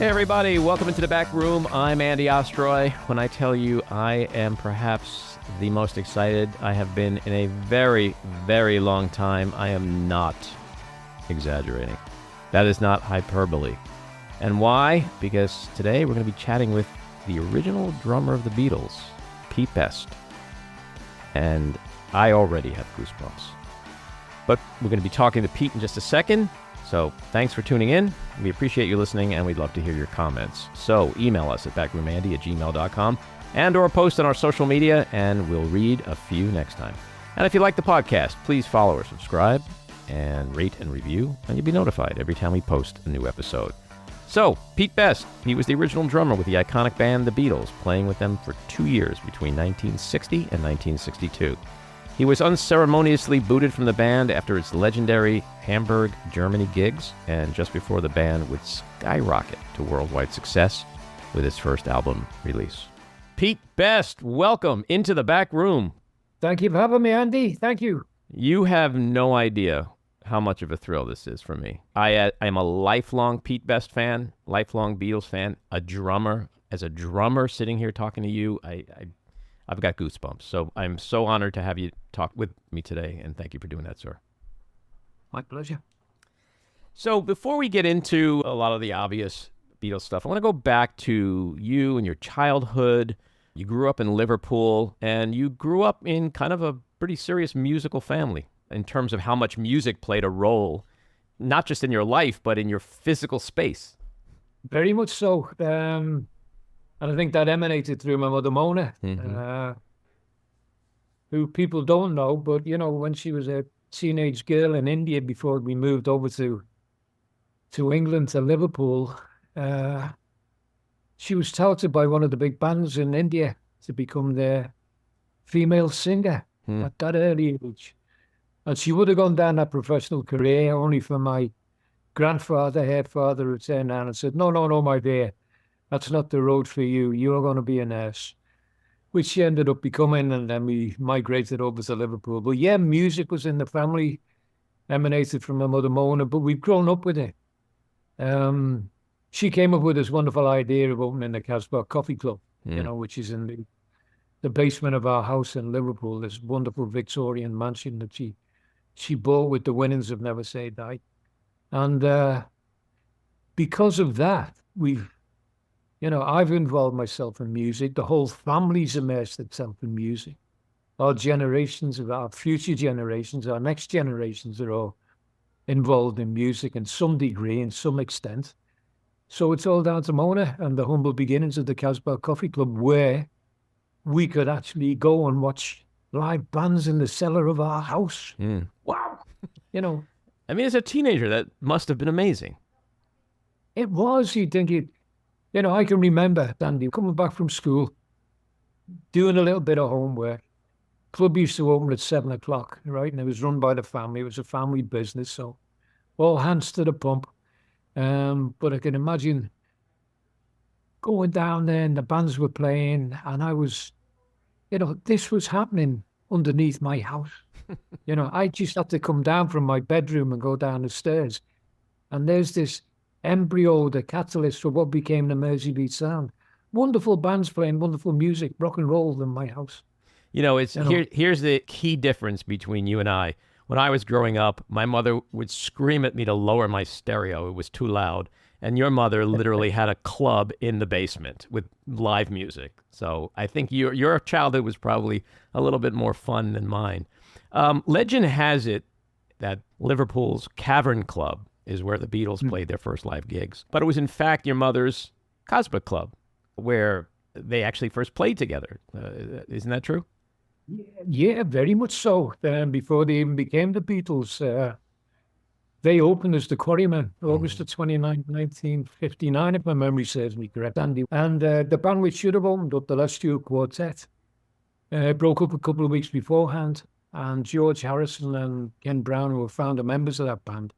Hey everybody, welcome into the back room. I'm Andy Ostroy. When I tell you I am perhaps the most excited I have been in a very, very long time, I am not exaggerating. That is not hyperbole. And why? Because today we're going to be chatting with the original drummer of the Beatles, Pete Best. And I already have goosebumps. But we're going to be talking to Pete in just a second. So thanks for tuning in. We appreciate you listening, and we'd love to hear your comments. So email us at backroomandy@gmail.com and or post on our social media, and we'll read a few next time. And if you like the podcast, please follow or subscribe and rate and review, and you'll be notified every time we post a new episode. So, Pete Best, he was the original drummer with the iconic band The Beatles, playing with them for 2 years between 1960 and 1962. He was unceremoniously booted from the band after its legendary Hamburg, Germany gigs, and just before the band would skyrocket to worldwide success with its first album release. Pete Best, welcome into the back room. Thank you for having me, Andy. Thank you. You have no idea how much of a thrill this is for me. I am a lifelong Pete Best fan, lifelong Beatles fan, a drummer. As a drummer sitting here talking to you, I've got goosebumps. So I'm so honored to have you talk with me today, and thank you for doing that, sir. My pleasure. So before we get into a lot of the obvious Beatles stuff, I want to go back to you and your childhood. You grew up in Liverpool, and you grew up in kind of a pretty serious musical family in terms of how much music played a role, not just in your life, but in your physical space. Very much so. And I think that emanated through my mother, Mona, who people don't know, but, you know, when she was a teenage girl in India before we moved over to England, to Liverpool, she was touted by one of the big bands in India to become their female singer at that early age. And she would have gone down that professional career only for my grandfather, her father, who turned around and said, no, my dear, that's not the road for you. You're going to be a nurse, which she ended up becoming, and then we migrated over to Liverpool. But yeah, music was in the family, emanated from my mother, Mona, but we've grown up with it. She came up with this wonderful idea of opening the Casbah Coffee Club, you know, which is in the basement of our house in Liverpool, this wonderful Victorian mansion that she bought with the winnings of Never Say Die. And because of that, I've involved myself in music. The whole family's immersed itself in music. Our generations, our future generations, our next generations are all involved in music in some degree, in some extent. So it's all down to Mona and the humble beginnings of the Casbah Coffee Club, where we could actually go and watch live bands in the cellar of our house. Wow. I mean, as a teenager, that must have been amazing. It was. You'd think it. I can remember, Andy, coming back from school, doing a little bit of homework. Club used to open at 7 o'clock, right? And it was run by the family. It was a family business, so all hands to the pump. But I can imagine going down there and the bands were playing, and I was, this was happening underneath my house. I just had to come down from my bedroom and go down the stairs. And there's this embryo, the catalyst for what became the Merseybeat Sound. Wonderful bands playing wonderful music, rock and roll in my house. Here's the key difference between you and I. When I was growing up, my mother would scream at me to lower my stereo. It was too loud. And your mother literally had a club in the basement with live music. So I think your childhood was probably a little bit more fun than mine. Legend has it that Liverpool's Cavern Club is where the Beatles played their first live gigs. But it was, in fact, your mother's Casbah Club, where they actually first played together. Isn't that true? Yeah, very much so. Before they even became the Beatles, they opened as the Quarrymen, August the 29th, 1959, if my memory serves me correct, Andy. And the band which should have opened up, the Les Stewart Quartet, broke up a couple of weeks beforehand. And George Harrison and Ken Brown, who were founder members of that band,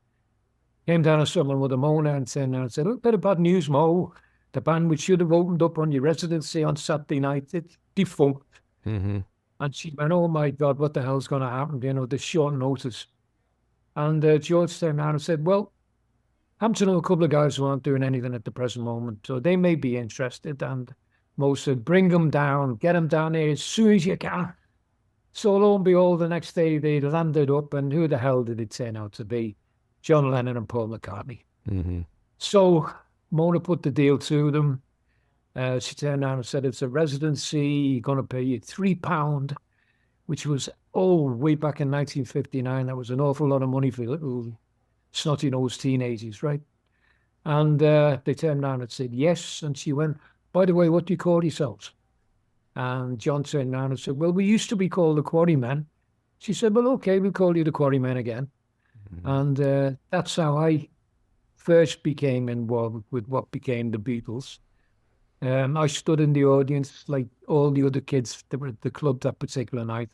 came down to someone with a Mona and said, look, bit of bad news, Mo. The band which should have opened up on your residency on Saturday night, it's defunct. And she went, oh my God, what the hell's going to happen? This short notice. And George turned around and said, well, happen to know a couple of guys who aren't doing anything at the present moment, so they may be interested. And Mo said, bring them down, get them down here as soon as you can. So lo and behold, the next day they landed up, and who the hell did it turn out to be? John Lennon and Paul McCartney. Mm-hmm. So Mona put the deal to them. She turned around and said, it's a residency, going to pay you £3, which was, way back in 1959. That was an awful lot of money for little snotty-nosed teenagers, right? And they turned around and said, yes. And she went, by the way, what do you call yourselves? And John turned around and said, well, we used to be called the Quarrymen. She said, well, okay, we'll call you the Quarrymen again. Mm-hmm. And that's how I first became involved with what became the Beatles. I stood in the audience like all the other kids that were at the club that particular night.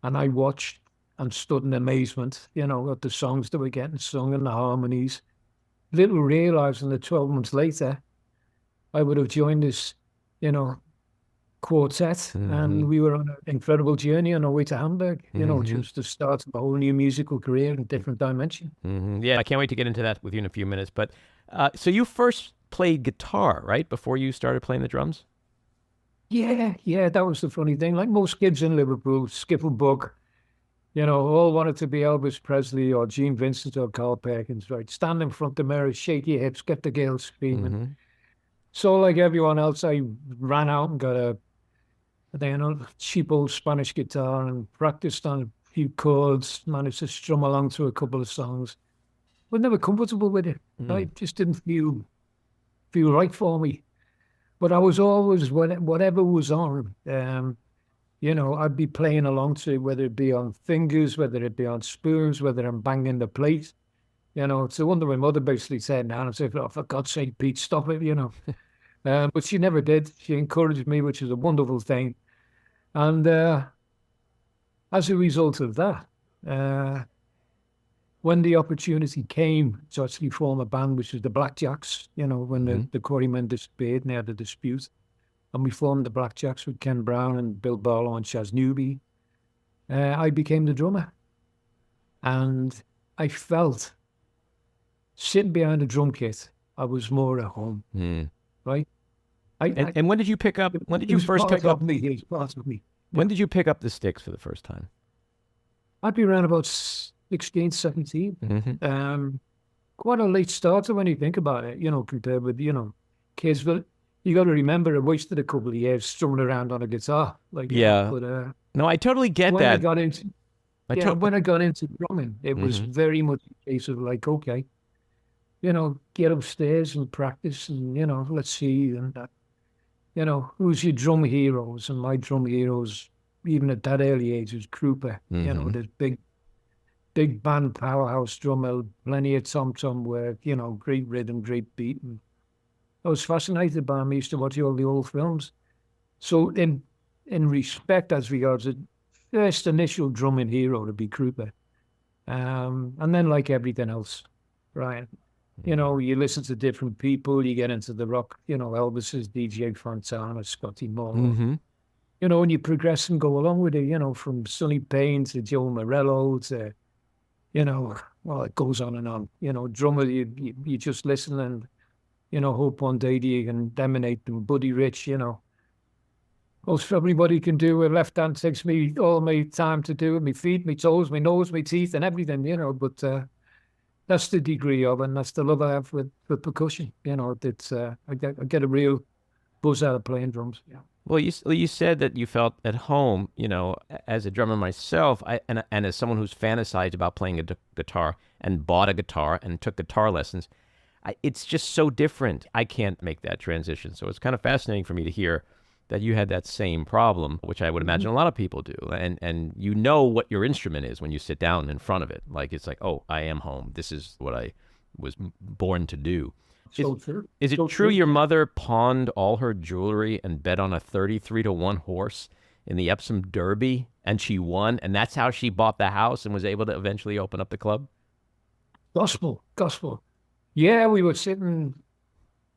And I watched and stood in amazement, at the songs that were getting sung and the harmonies. Little realizing that 12 months later, I would have joined this, quartet, mm-hmm. and we were on an incredible journey on our way to Hamburg, mm-hmm. just the start of a whole new musical career in a different dimension. Mm-hmm. Yeah, I can't wait to get into that with you in a few minutes. But so you first played guitar, right, before you started playing the drums? Yeah, that was the funny thing. Like most kids in Liverpool, skiffle bug, all wanted to be Elvis Presley or Gene Vincent or Carl Perkins, right? Stand in front of the mirror, shake your hips, get the girls screaming. Mm-hmm. So like everyone else, I ran out and got a cheap old Spanish guitar and practiced on a few chords, managed to strum along to a couple of songs. But never comfortable with it. Right? Just didn't feel right for me. But I was always, whatever was on, I'd be playing along to, whether it be on fingers, whether it be on spoons, whether I'm banging the plate. It's the one that my mother basically said now, and said, oh, for God's sake, Pete, stop it, But she never did. She encouraged me, which is a wonderful thing. And as a result of that, when the opportunity came to actually form a band, which was the Blackjacks, when mm-hmm. the Quarrymen disappeared and they had a dispute, and we formed the Blackjacks with Ken Brown and Bill Barlow and Chaz Newby, I became the drummer. And I felt, sitting behind a drum kit, I was more at home, right? And when did you pick up? When did you first pick up? Me. He was part of me. When did you pick up the sticks for the first time? I'd be around about 16, 17. Mm-hmm. Quite a late starter when you think about it, compared with, kids. But you got to remember, I wasted a couple of years strumming around on a guitar. Yeah. But no, I totally get that. When I got into drumming, it was mm-hmm. very much a case of like, okay, get upstairs and practice, and let's see, and who's your drum heroes? And my drum heroes, even at that early age, was Krupa. Mm-hmm. This big band powerhouse drummer, plenty of tom-tom work, great rhythm, great beat. And I was fascinated by him. I used to watch all the old films. So in respect as regards the first initial drumming hero to be Krupa. And then like everything else, Brian, you listen to different people, you get into the rock, Elvis's DJ Fontana, Scotty Moore, mm-hmm. And you progress and go along with it, from Sonny Payne to Joe Morello to, it goes on and on. Drummer, you just listen and, hope one day you can emanate them. Buddy Rich, most everybody can do. With left hand takes me all my time to do it, my feet, my toes, my nose, my teeth and everything, but that's the degree of it, and that's the love I have with percussion. It's I get a real buzz out of playing drums. Yeah. Well, you said that you felt at home. As a drummer myself, and as someone who's fantasized about playing a guitar and bought a guitar and took guitar lessons, it's just so different. I can't make that transition. So it's kind of fascinating for me to hear that you had that same problem, which I would imagine a lot of people do. And what your instrument is when you sit down in front of it. Like, it's like, oh, I am home. This is what I was born to do. Is it true your mother pawned all her jewelry and bet on a 33-1 horse in the Epsom Derby, and she won, and that's how she bought the house and was able to eventually open up the club? Gospel. Yeah, we were sitting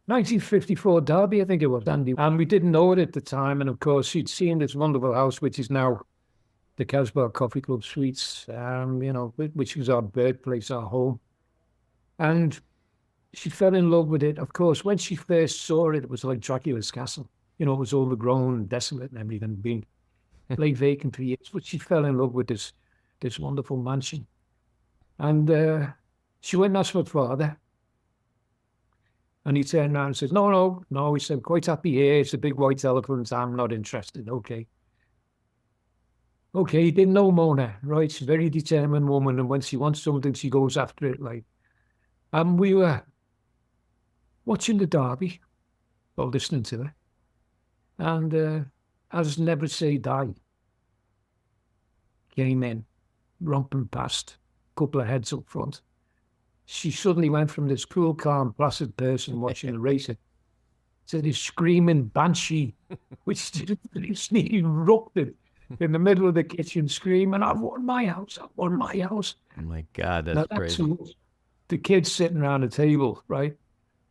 1954 Derby, I think it was, Andy. And we didn't know it at the time. And of course, she'd seen this wonderful house, which is now the Casbah Coffee Club Suites, which was our birthplace, our home. And she fell in love with it. Of course, when she first saw it, it was like Dracula's castle. You know, it was overgrown and desolate and everything, been lay vacant for years. But she fell in love with this wonderful mansion. And she went and asked my father. And he turned around and said, no, no, no. He said, quite happy here. It's a big white elephant. I'm not interested. Okay. Okay, he didn't know Mona, right? She's a very determined woman. And when she wants something, she goes after it. Like, and we were watching the derby, or listening to her. And as Never Say Die came in, romping past, a couple of heads up front. She suddenly went from this cool, calm, placid person watching the racing to this screaming banshee, which just erupted in the middle of the kitchen, screaming, I've won my house, I've won my house. Oh my God, that's crazy. The kids sitting around the table, right,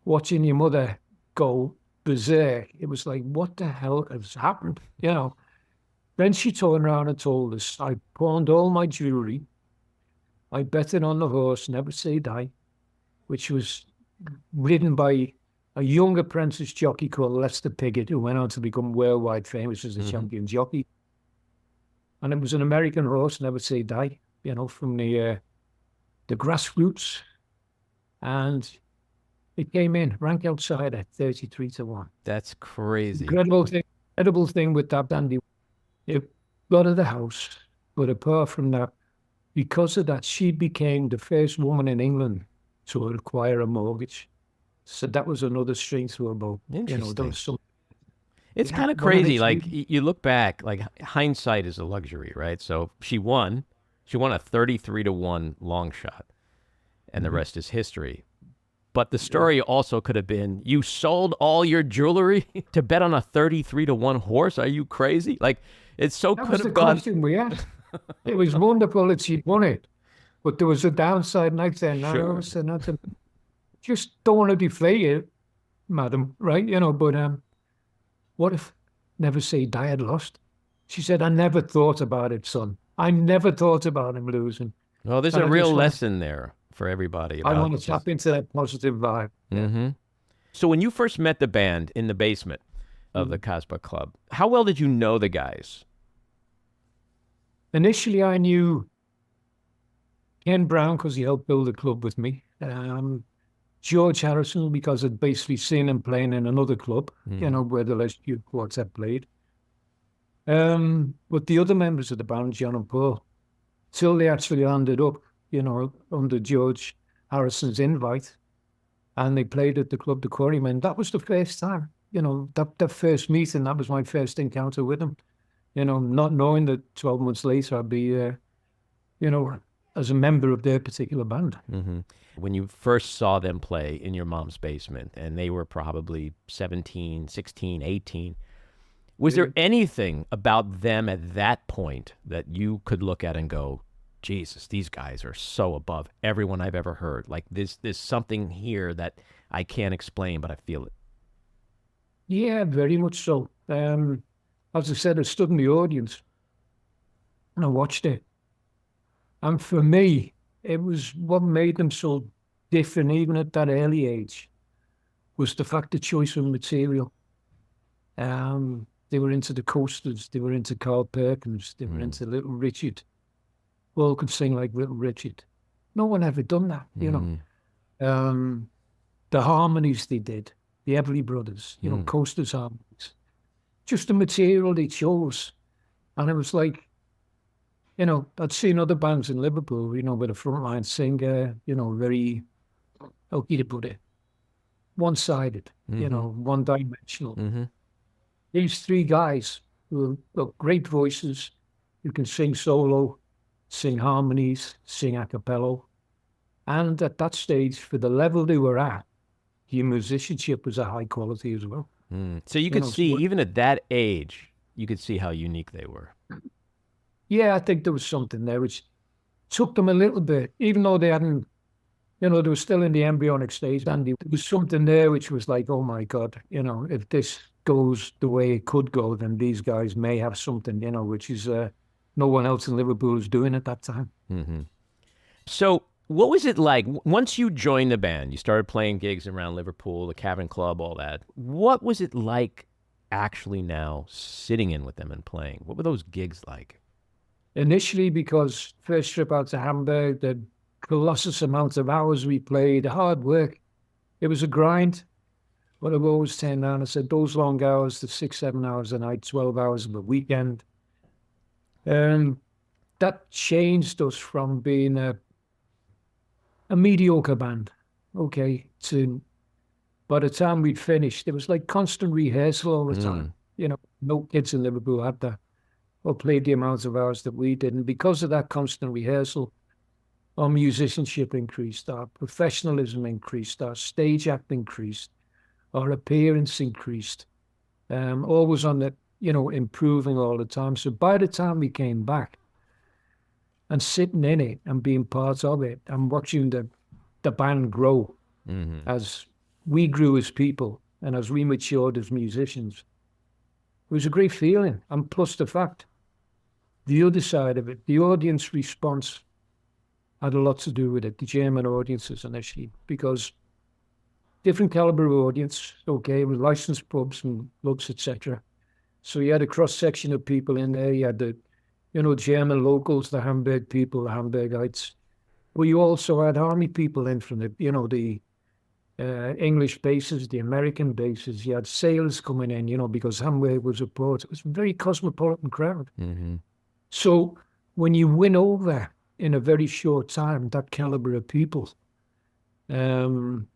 watching your mother go berserk. It was like, what the hell has happened? You know. Then she turned around and told us, I pawned all my jewelry. I bet it on the horse, Never Say Die, which was ridden by a young apprentice jockey called Lester Piggott, who went on to become worldwide famous as a champion jockey. And it was an American horse, Never Say Die, you know, from the grassroots. And it came in, rank outside at 33-1. That's crazy. Incredible thing with that, Andy. It got of the house, but apart from that, because of that, she became the first woman in England to acquire a mortgage. So that was another strength to her bow. You know, there was some. It's kind of crazy. Like you look back, like hindsight is a luxury, right? So she won. She won a 33-1 long shot, and the rest is history. But the story also could have been, you sold all your jewelry to bet on a 33-1 horse? Are you crazy? Like, it so could have gone. That was the question we had. It was wonderful that she'd won it, but there was a downside, and I said, no, Sure. just don't want to deflate it, madam, right? You know, but what if Never Say Die had lost? She said, I never thought about it, son. I never thought about him losing. Well, there's a real lesson there for everybody. I want to tap into that positive vibe. Mm-hmm. So when you first met the band in the basement of the Casbah Club, how well did you know the guys? Initially, I knew Ken Brown because he helped build the club with me. George Harrison because I'd basically seen him playing in another club, you know, where the Les Duke Quartet played. But the other members of the band, John and Paul, till they actually landed up, you know, under George Harrison's invite, and they played at the club, the Quarrymen. That was the first time, you know, that first meeting. That was my first encounter with them. You know, not knowing that 12 months later I'd be, you know, as a member of their particular band. Mm-hmm. When you first saw them play in your mom's basement, and they were probably 17, 16, 18, was there anything about them at that point that you could look at and go, Jesus, these guys are so above everyone I've ever heard. Like there's something here that I can't explain, but I feel it. Yeah, very much so. As I said, I stood in the audience and I watched it. And for me, it was what made them so different, even at that early age, was the fact the choice of material. They were into the Coasters, they were into Carl Perkins, they were into Little Richard. All could sing like Little Richard. No one ever done that, you know. The harmonies they did, the Everly Brothers, you know, Coasters harmonies. Just the material they chose. And it was like, you know, I'd seen other bands in Liverpool, you know, with a frontline singer, you know, very, how can you put it, one-sided, you know, one-dimensional. These three guys who have great voices, who can sing solo, sing harmonies, sing a cappella. And at that stage, for the level they were at, your musicianship was a high quality as well. So you could see, even at that age, you could see how unique they were. Yeah, I think there was something there which took them a little bit, even though they hadn't, you know, they were still in the embryonic stage. And there was something there which was like, oh my God, you know, if this goes the way it could go, then these guys may have something, you know, which is no one else in Liverpool is doing at that time. So What was it like once you joined the band? You started playing gigs around Liverpool, the Cavern Club, all that. What was it like actually now sitting in with them and playing? What were those gigs like? Initially, because first trip out to Hamburg, the colossus amount of hours we played, hard work. It was a grind. But I've always turned around and said, those long hours, the 6, 7 hours a night, 12 hours of a weekend, um, that changed us from being a mediocre band, okay, to by the time we'd finished, it was like constant rehearsal all the time. You know, no kids in Liverpool had that or played the amounts of hours that we did. And because of that constant rehearsal, our musicianship increased, our professionalism increased, our stage act increased, our appearance increased. Always on the, improving all the time. So by the time we came back and sitting in it and being part of it and watching the band grow as we grew as people and as we matured as musicians, it was a great feeling. And plus the fact, the other side of it, the audience response had a lot to do with it, the German audiences initially, because different caliber of audience, okay, with licensed pubs and clubs, etc. So you had a cross section of people in there. You had the, German locals, the Hamburg people, the Hamburgites. But you also had army people in from the English bases, the American bases. You had sailors coming in, because Hamburg was a port. It was a very cosmopolitan crowd. So when you win over in a very short time that caliber of people, and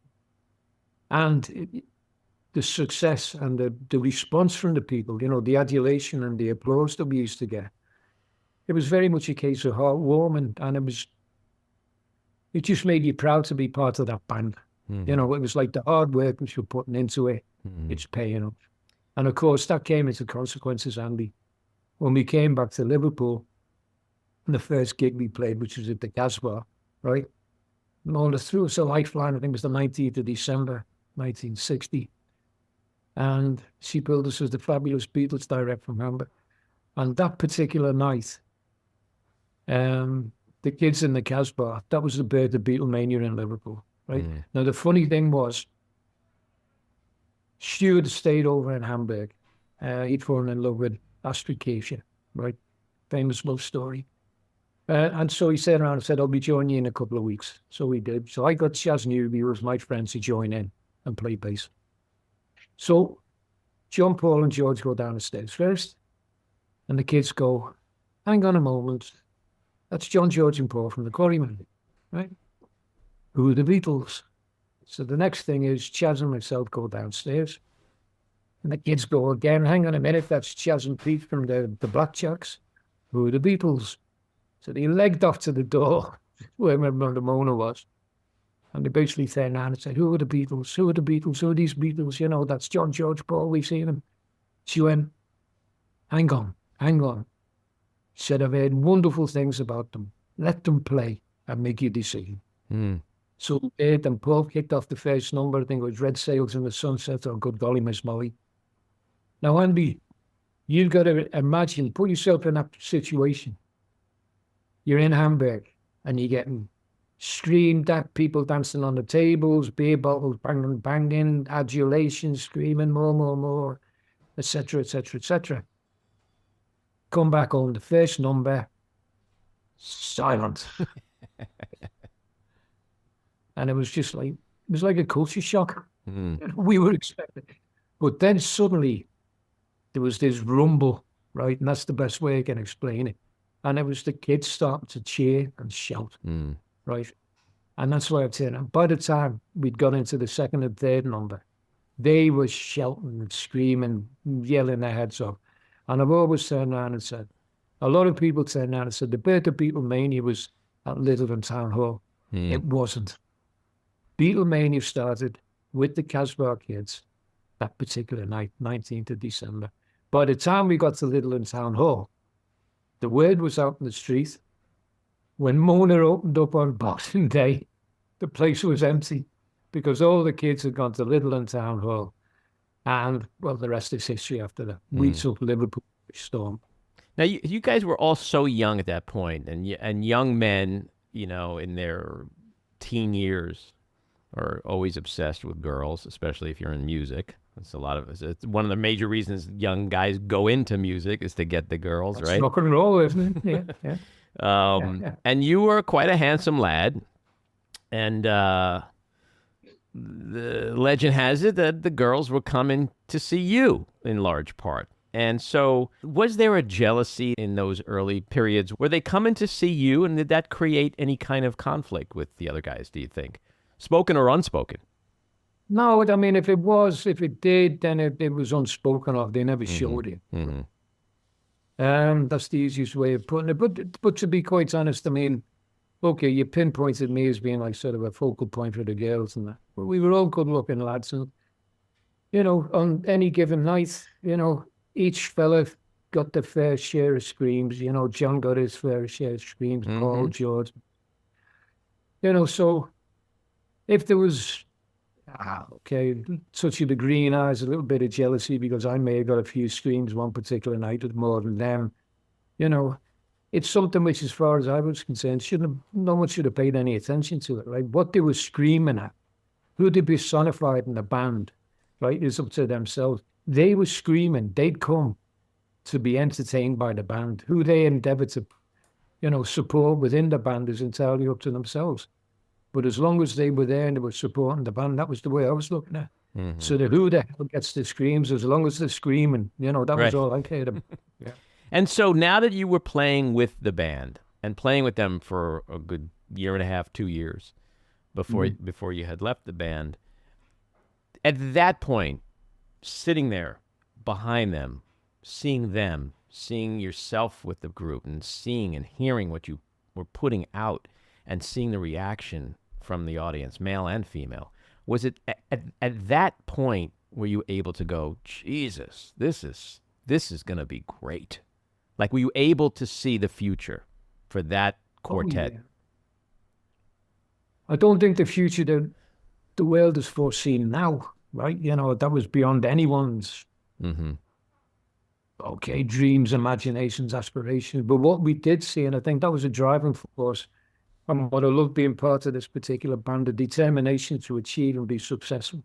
the success and the response from the people, the adulation and the applause that we used to get, it was very much a case of heartwarming, and it just made you proud to be part of that band. It was like the hard work which you're putting into it, it's paying off. And of course, that came into consequences, Andy. When we came back to Liverpool, the first gig we played, which was at the Casbah, right? Mona threw us a lifeline, I think it was the 19th of December, 1960. And she billed us as the fabulous Beatles direct from Hamburg. And that particular night, the kids in the Casbah, that was the birth of Beatlemania in Liverpool, right? Now, the funny thing was, Stuart stayed over in Hamburg. He'd fallen in love with Astrid Kirche, right? Famous love story. And so he said around and said, I'll be joining you in a couple of weeks. So we did. So I got Chaz Newby, who was my friend, to join in and play bass. So John, Paul, and George go down the stairs first. And the kids go, hang on a moment. That's John, George, and Paul from the Quarrymen, right? Who are the Beatles? So the next thing is Chaz and myself go downstairs. And the kids go again, hang on a minute, that's Chaz and Pete from the Blackjacks. Who are the Beatles? So they legged off to the door where Mona was. And they basically turned around and said, who are the Beatles? Who are the Beatles? Who are these Beatles? That's John, George, Paul, we've seen them. She went, hang on. She said, I've heard wonderful things about them. Let them play and make your decision. So they did, and Paul kicked off the first number. I think it was Red Sails in the Sunset or Good Golly Miss Molly. Now, Andy, you've got to imagine, put yourself in that situation. You're in Hamburg and you're getting screamed at, people dancing on the tables, beer bottles banging, adulation, screaming, more, etc., etc., etc. Come back home, the first number, silent. And it was like a culture shock. We were expecting it. But then suddenly there was this rumble, right? And that's the best way I can explain it. And it was the kids starting to cheer and shout, right? And that's why I'm saying, and by the time we'd got into the second and third number, they were shouting and screaming, yelling their heads off. And I've always turned around and said, a lot of people turned around and said, the birth of Beatlemania was at Littleton Town Hall. It wasn't. Beatlemania started with the Casbah kids that particular night, 19th of December. By the time we got to Littleton Town Hall, the word was out in the street. When Mona opened up on Boxing Day, the place was empty because all the kids had gone to Littleton Town Hall. And, well, the rest is history after that. We took Liverpool storm. Now, you guys were all so young at that point, and young men, in their teen years are always obsessed with girls, especially if you're in music. It's a lot of it's one of the major reasons young guys go into music is to get the girls, That's right? rock and roll, isn't it? Yeah, yeah. And you were quite a handsome lad, and the legend has it that the girls were coming to see you in large part. And so, was there a jealousy in those early periods? Were they coming to see you, and did that create any kind of conflict with the other guys, do you think? Spoken or unspoken? No, I mean, if it did, then it was unspoken of. They never showed it. That's the easiest way of putting it. But to be quite honest, I mean, okay, you pinpointed me as being like sort of a focal point for the girls and that. But we were all good-looking lads, and on any given night, each fella got their fair share of screams. John got his fair share of screams. Paul, George. So if there was, touching the green eyes, a little bit of jealousy because I may have got a few screams one particular night with more than them. It's something which, as far as I was concerned, no one should have paid any attention to it. Right, what they were screaming at, who they personified in the band, right, is up to themselves. They were screaming. They'd come to be entertained by the band. Who they endeavor to, support within the band is entirely up to themselves. But as long as they were there and they were supporting the band, that was the way I was looking at it. So who the hell gets the screams, as long as they're screaming, that was all I cared about. Yeah. And so now that you were playing with the band and playing with them for a good year and a half, 2 years before you had left the band, at that point, sitting there behind them, seeing yourself with the group and seeing and hearing what you were putting out and seeing the reaction from the audience, male and female, was it at that point were you able to go, Jesus, this is going to be great? Like, were you able to see the future for that quartet? Oh, yeah. I don't think the future that the world is foreseen now, right? That was beyond anyone's dreams, imaginations, aspirations. But what we did see, and I think that was a driving force, and what I love being part of this particular band, the determination to achieve and be successful.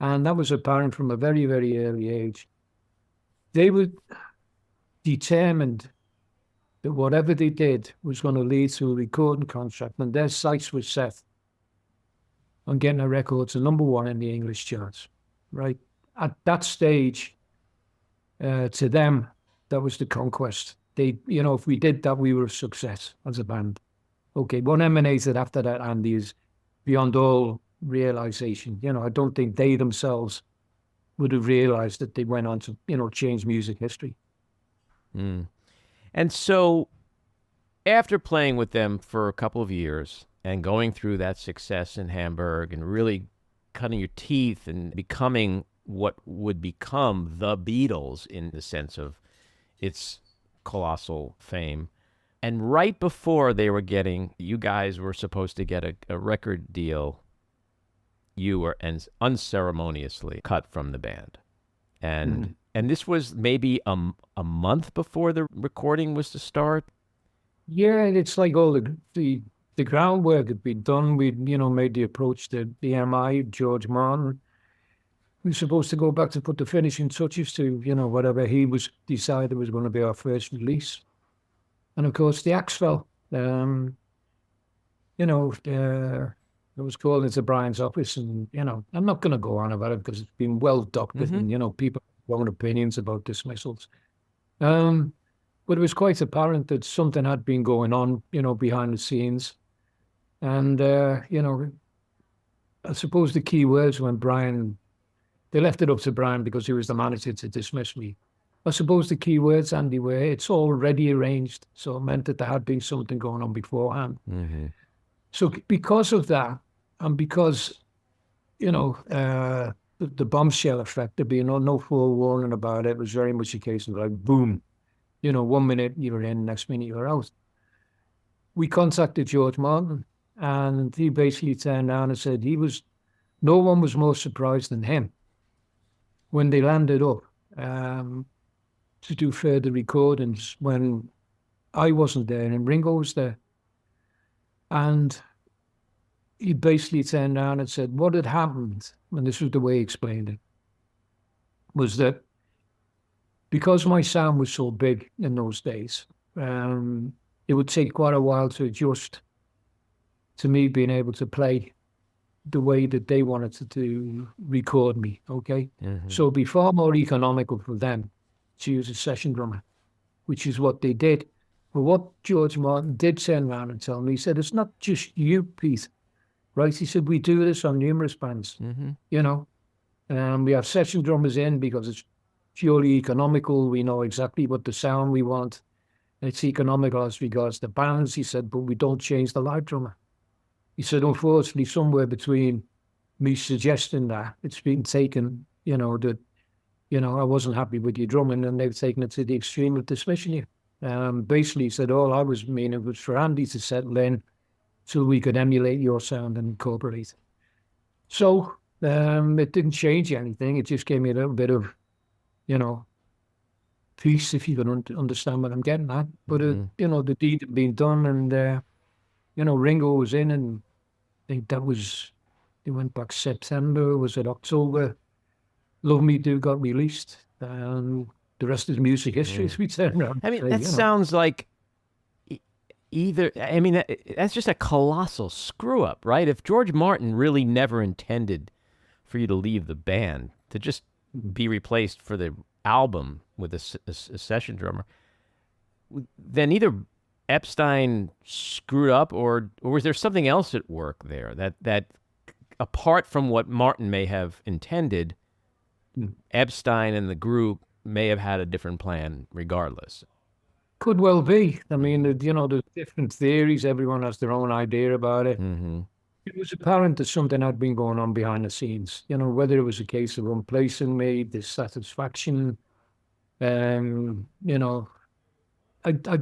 And that was apparent from a very, very early age. They were determined that whatever they did was going to lead to a recording contract, and their sights were set on getting a record to #1 in the English charts, right? At that stage, to them, that was the conquest. If we did that, we were a success as a band. Okay, what emanated after that, Andy, is beyond all realization. I don't think they themselves would have realized that they went on to, change music history. And so after playing with them for a couple of years and going through that success in Hamburg and really cutting your teeth and becoming what would become the Beatles in the sense of its colossal fame, and right before you guys were supposed to get a record deal, you were unceremoniously cut from the band. And this was maybe a month before the recording was to start? Yeah, it's like all the groundwork had been done. We'd, made the approach to the MI, George Martin. We were supposed to go back to put the finishing touches to, whatever he decided was going to be our first release. And of course, the axe fell. I was called into Brian's office, and, I'm not going to go on about it because it's been well documented, and, people have their own opinions about dismissals. But it was quite apparent that something had been going on, behind the scenes. And, I suppose the key words when they left it up to Brian because he was the manager to dismiss me. I suppose the key words, Andy, were it's already arranged. So it meant that there had been something going on beforehand. So because of that, and because, the bombshell effect, there being no forewarning about it, was very much a case of like, boom, 1 minute you were in, next minute you were out. We contacted George Martin, and he basically turned around and said no one was more surprised than him when they landed up to do further recordings when I wasn't there and Ringo was there. And he basically turned around and said what had happened, and this was the way he explained it, was that because my sound was so big in those days, it would take quite a while to adjust to me being able to play the way that they wanted to record me, okay? So it'd be far more economical for them to use a session drummer, which is what they did. But what George Martin did turn around and tell me, he said, it's not just you, Pete, right? He said, we do this on numerous bands, you know? We have session drummers in because it's purely economical. We know exactly what the sound we want. It's economical as regards the bands, he said, but we don't change the live drummer. He said, unfortunately, somewhere between me suggesting that, it's been taken, that, I wasn't happy with your drumming, and they've taken it to the extreme of dismissing you. Basically, he said, all I was meaning was for Andy to settle in so we could emulate your sound and incorporate it. So it didn't change anything. It just gave me a little bit of, peace, if you can understand what I'm getting at. But, the deed had been done, and, Ringo was in, and I think they went back September, was it October? Love Me Do got released, and the rest is music history, as we turn around. I mean, that sounds like that's just a colossal screw up, right? If George Martin really never intended for you to leave the band, to just be replaced for the album with a session drummer, then either Epstein screwed up, or was there something else at work there that apart from what Martin may have intended, Epstein and the group may have had a different plan regardless? Could well be. I mean, there's different theories. Everyone has their own idea about it. It was apparent that something had been going on behind the scenes, whether it was a case of unplacing me, dissatisfaction, I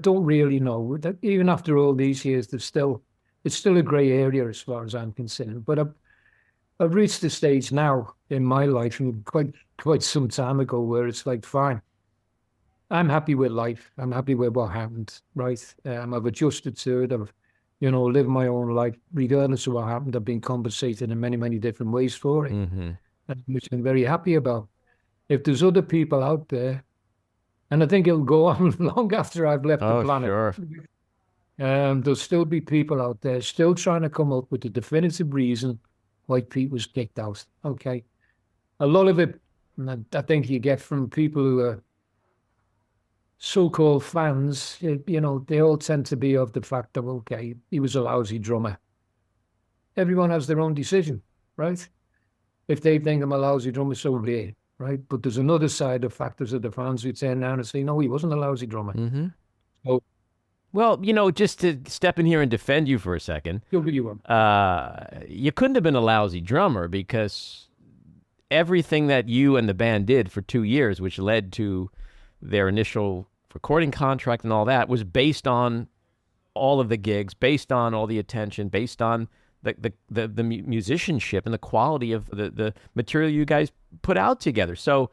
don't really know. That even after all these years, it's still a grey area as far as I'm concerned. But I've reached the stage now in my life, and quite some time ago, where it's like, fine, I'm happy with life. I'm happy with what happened, right? I've adjusted to it. I've, lived my own life, regardless of what happened. I've been compensated in many, many different ways for it, which I'm very happy about. If there's other people out there, and I think it'll go on long after I've left the planet. Sure. There'll still be people out there still trying to come up with the definitive reason why Pete was kicked out. Okay. A lot of it, I think you get from people who are so-called fans, they all tend to be of the fact that, okay, he was a lousy drummer. Everyone has their own decision, right? If they think I'm a lousy drummer, so be it. Right, but there's another side of factors of the fans who turn down and say, no, he wasn't a lousy drummer. So, well, just to step in here and defend you for a second, you couldn't have been a lousy drummer, because everything that you and the band did for 2 years, which led to their initial recording contract and all that, was based on all of the gigs, based on all the attention, based on the musicianship and the quality of the material you guys put out together. So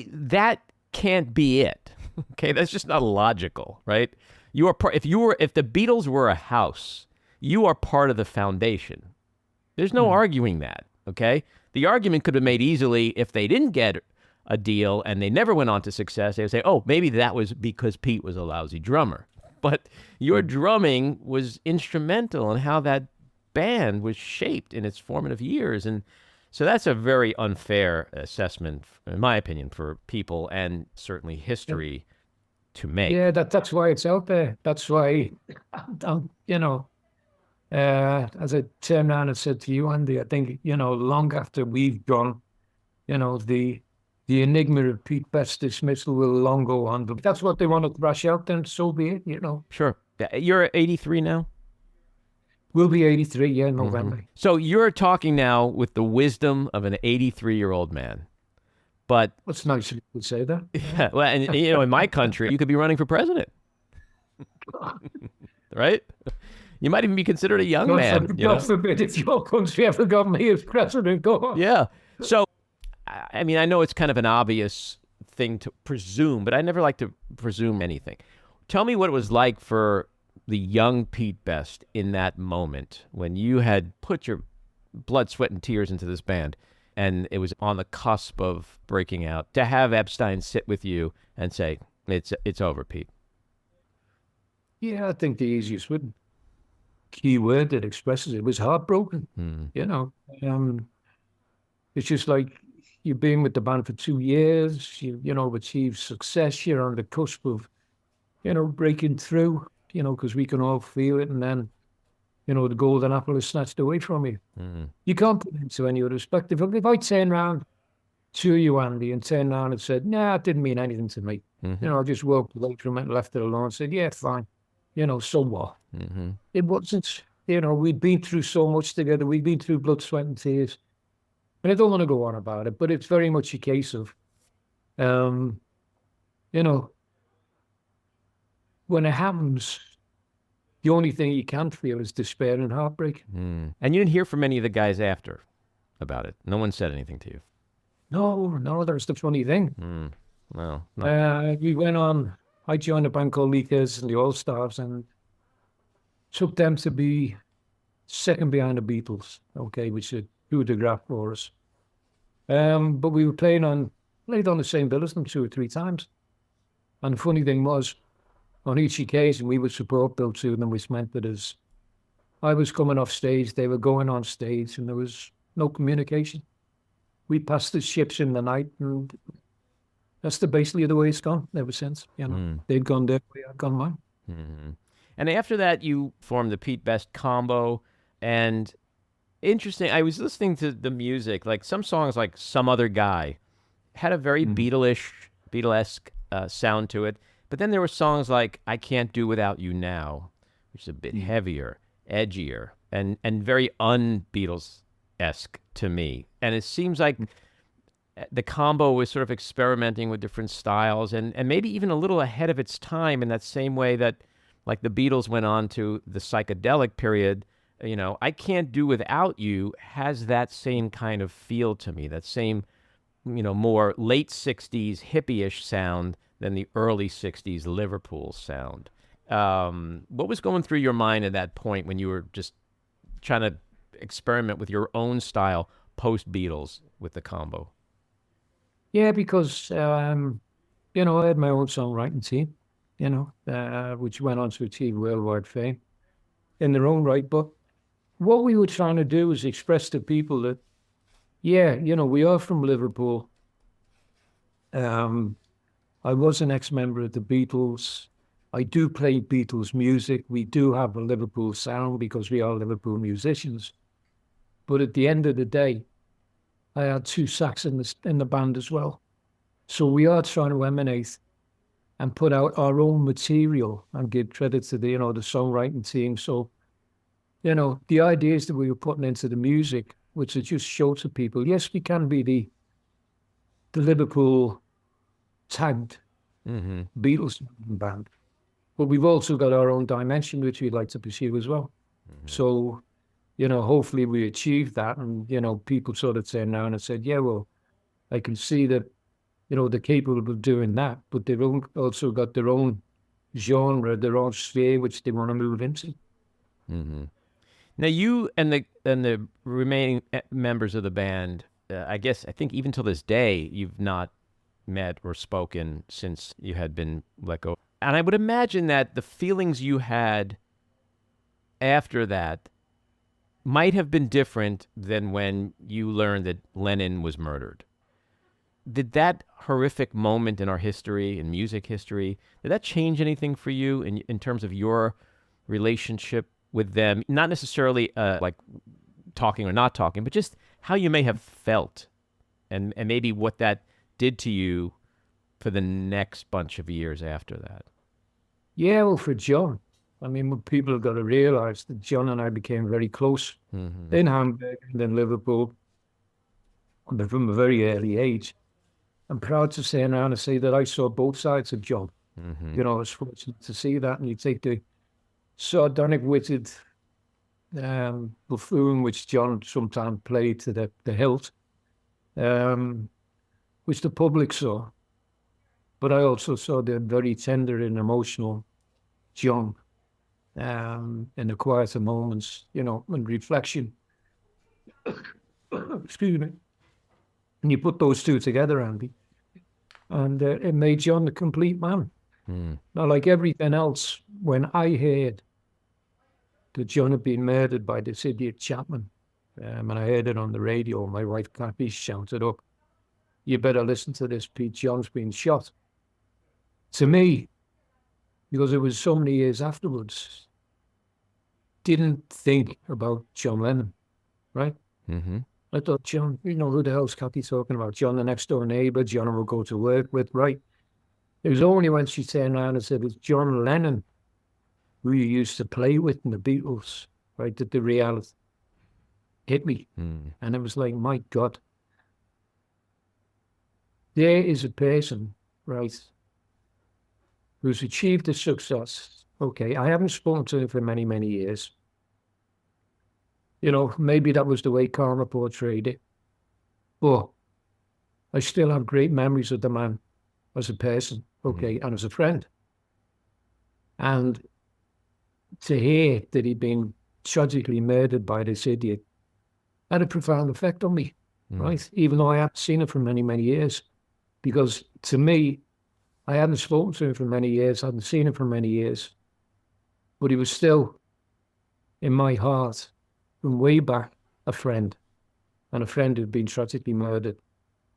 that can't be it. Okay, that's just not logical, right? You are part. If the Beatles were a house, you are part of the foundation. There's no arguing that. Okay, the argument could have been made easily if they didn't get a deal and they never went on to success. They would say, oh, maybe that was because Pete was a lousy drummer. But your drumming was instrumental in how that band was shaped in its formative years, and so that's a very unfair assessment, in my opinion, for people and certainly history to make. Yeah, that's why it's out there. That's why, as I turned around and said to you, Andy, I think, long after we've gone, the enigma of Pete Best's dismissal will long go on. But that's what they want to thrash out, then so be it, Sure. You're 83 now? We'll be 83, in November. So you're talking now with the wisdom of an 83-year-old man. But that's nice of you to say that. Yeah, well, and in my country, you could be running for president, right? You might even be considered a young man. God forbid if your country ever got me as president. Go on. Yeah. So, I mean, I know it's kind of an obvious thing to presume, but I never like to presume anything. Tell me what it was like for the young Pete Best in that moment when you had put your blood, sweat, and tears into this band and it was on the cusp of breaking out, to have Epstein sit with you and say, it's over, Pete? Yeah, I think the easiest key word that expresses it was heartbroken. Hmm. You know, it's just like you've been with the band for 2 years, achieved success, you're on the cusp of, breaking through, because we can all feel it. And then, the golden apple is snatched away from you. Hmm. You can't put it into any other perspective. If I turn around to you, Andy, and turned around and said, nah, it didn't mean anything to me. Mm-hmm. I just walked away from it and left it alone and said, yeah, fine. So what? Mm-hmm. It wasn't, we'd been through so much together. We'd been through blood, sweat, and tears. And I don't want to go on about it, but it's very much a case of, you know, when it happens, the only thing you can feel is despair and heartbreak. Mm. And you didn't hear from any of the guys after about it? No one said anything to you? No, that's the funny thing. Mm. Well, no. We went on, I joined a band called Legacies and the All Stars and took them to be second behind the Beatles, okay, which is a coup de grace for us. But we were played on the same bill as them 2 or 3 times. And the funny thing was, on each occasion, we would support those two of them, which meant that as I was coming off stage, they were going on stage, and there was no communication. We passed the ships in the night, and that's basically the way it's gone ever since. They'd gone their way, I'd gone mine. Mm-hmm. And after that, you formed the Pete Best combo. And interesting, I was listening to the music, like some songs like Some Other Guy had a very Beatlesque sound to it. But then there were songs like I Can't Do Without You Now, which is a bit heavier, edgier, and very un-Beatles-esque to me. And it seems like the combo was sort of experimenting with different styles and maybe even a little ahead of its time in that same way that like the Beatles went on to the psychedelic period. I Can't Do Without You has that same kind of feel to me, that same, more late 60s hippie-ish sound than the early 60s Liverpool sound. What was going through your mind at that point when you were just trying to experiment with your own style post-Beatles with the combo? Yeah, because, I had my own songwriting team, which went on to achieve worldwide fame in their own right. But what we were trying to do is express to people that, yeah, we are from Liverpool. I was an ex-member of the Beatles. I do play Beatles music. We do have a Liverpool sound because we are Liverpool musicians. But at the end of the day, I had 2 sax in the band as well. So we are trying to emanate and put out our own material and give credit to the songwriting team. So, the ideas that we were putting into the music, which to just show to people, yes, we can be the Liverpool tagged Beatles band, but we've also got our own dimension which we'd like to pursue as well. So, hopefully we achieve that, and people sort of turned around and said, yeah, well, I can see that they're capable of doing that, but they've also got their own genre, their own sphere which they want to move into. Now you and the remaining members of the band, I think even till this day, you've not met or spoken since you had been let go. And I would imagine that the feelings you had after that might have been different than when you learned that Lennon was murdered. Did that horrific moment in our history, in music history, did that change anything for you in terms of your relationship with them? Not necessarily like talking or not talking, but just how you may have felt and maybe what that did to you for the next bunch of years after that. Yeah, well, for John, I mean, what people have got to realize that John and I became very close in Hamburg and then Liverpool, but from a very early age. I'm proud to say now and say that I saw both sides of John. I was fortunate to see that. And you take the sardonic-witted buffoon, which John sometimes played to the hilt, which the public saw. But I also saw the very tender and emotional John, in the quieter moments, and reflection. Excuse me. And you put those two together, Andy, and it made John the complete man. Now, like everything else, when I heard that John had been murdered by this idiot Chapman, and I heard it on the radio, my wife Kathy shouted up, "You better listen to this, Pete, John's been shot." To me, because it was so many years afterwards, didn't think about John Lennon, right? Mm-hmm. I thought, John, who the hell's Kathy talking about? John, the next door neighbor, John I will go to work with, right? It was only when she turned around and said, it's John Lennon, who you used to play with in the Beatles, right? That the reality hit me. And it was like, my God, there is a person, right, who's achieved a success. Okay, I haven't spoken to him for many, many years. Maybe that was the way karma portrayed it. But I still have great memories of the man as a person, okay, and as a friend. And to hear that he'd been tragically murdered by this idiot had a profound effect on me, right? Even though I hadn't seen him for many, many years. Because to me, I hadn't spoken to him for many years, hadn't seen him for many years. But he was still in my heart from way back, a friend, and a friend who'd been tragically murdered.